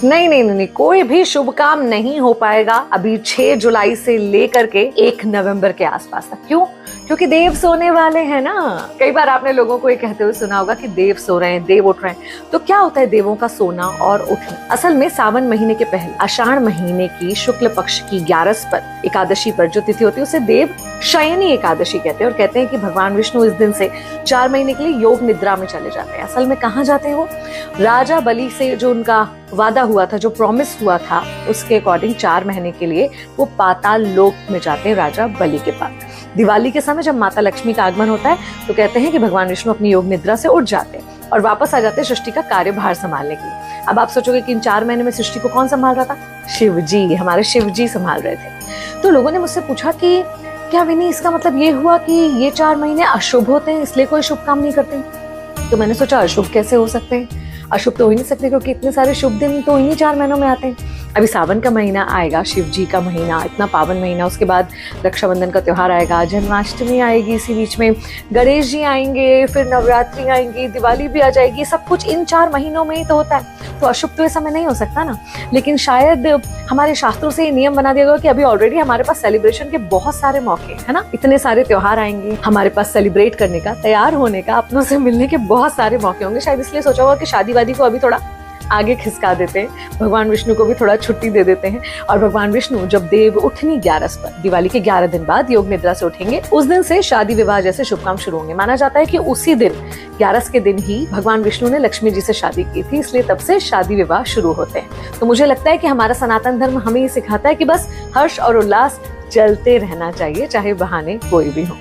नहीं नहीं नहीं, कोई भी शुभ काम नहीं हो पाएगा अभी 6 जुलाई से लेकर के 1 नवंबर के आसपास तक। क्यों? क्योंकि देव सोने वाले हैं ना। कई बार आपने लोगों को ये कहते हुए सुना होगा कि देव सो रहे हैं, देव उठ रहे हैं। तो क्या होता है देवों का सोना और उठना? असल में सावन महीने के पहले आषाढ़ महीने की शुक्ल पक्ष की 11 पर एकादशी पर जो तिथि होती है उसे देव शयनी एकादशी कहते हैं, और कहते हैं कि भगवान विष्णु इस दिन से 4 महीने के लिए योग निद्रा में चले जाते हैं। असल में कहाँ जाते हैं वो? राजा बलि से जो उनका वादा हुआ था, जो प्रॉमिस हुआ था, उसके अकॉर्डिंग 4 महीने के लिए वो पाताल लोक में जाते हैं राजा बलि के पास। दिवाली के समय जब माता लक्ष्मी का आगमन होता है तो कहते हैं कि भगवान विष्णु अपनी योग निद्रा से उठ जाते हैं और वापस आ जाते हैं सृष्टि का कार्यभार संभालने के लिए। अब आप सोचोगे कि इन 4 महीने में सृष्टि को कौन संभाल रहा था? शिव जी, हमारे शिव जी संभाल रहे थे। तो लोगों ने मुझसे पूछा कि क्या विनी, इसका मतलब ये हुआ कि ये 4 महीने अशुभ होते हैं इसलिए कोई शुभ काम नहीं करते? तो मैंने सोचा अशुभ कैसे हो सकते हैं? अशुभ तो हो ही नहीं सकते क्योंकि इतने सारे शुभ दिन तो इन्हीं 4 महीनों में आते हैं। अभी सावन का महीना आएगा, शिव जी का महीना, इतना पावन महीना, उसके बाद रक्षाबंधन का त्योहार आएगा, जन्माष्टमी आएगी, इसी बीच में गणेश जी आएंगे, फिर नवरात्रि आएंगी, दिवाली भी आ जाएगी। सब कुछ इन 4 महीनों में ही तो होता है, तो अशुभ तो ये समय नहीं हो सकता ना। लेकिन शायद हमारे शास्त्रों से ये नियम बना दिया गया कि अभी ऑलरेडी हमारे पास सेलिब्रेशन के बहुत सारे मौके है ना, इतने सारे त्योहार आएंगे, हमारे पास सेलिब्रेट करने का, तैयार होने का, अपनों से मिलने के बहुत सारे मौके होंगे। शायद इसलिए सोचा होगा कि शादी वादी को अभी थोड़ा आगे खिसका देते हैं, भगवान विष्णु को भी थोड़ा छुट्टी दे देते हैं। और भगवान विष्णु जब देव उठनी 11 पर, दिवाली के 11 दिन बाद योग निद्रा से उठेंगे, उस दिन से शादी विवाह जैसे शुभ काम शुरू होंगे। माना जाता है कि उसी दिन 11 के दिन ही भगवान विष्णु ने लक्ष्मी जी से शादी की थी, इसलिए तब से शादी विवाह शुरू होते हैं। तो मुझे लगता है कि हमारा सनातन धर्म हमें ये सिखाता है कि बस हर्ष और उल्लास चलते रहना चाहिए, चाहे बहाने कोई भी हो।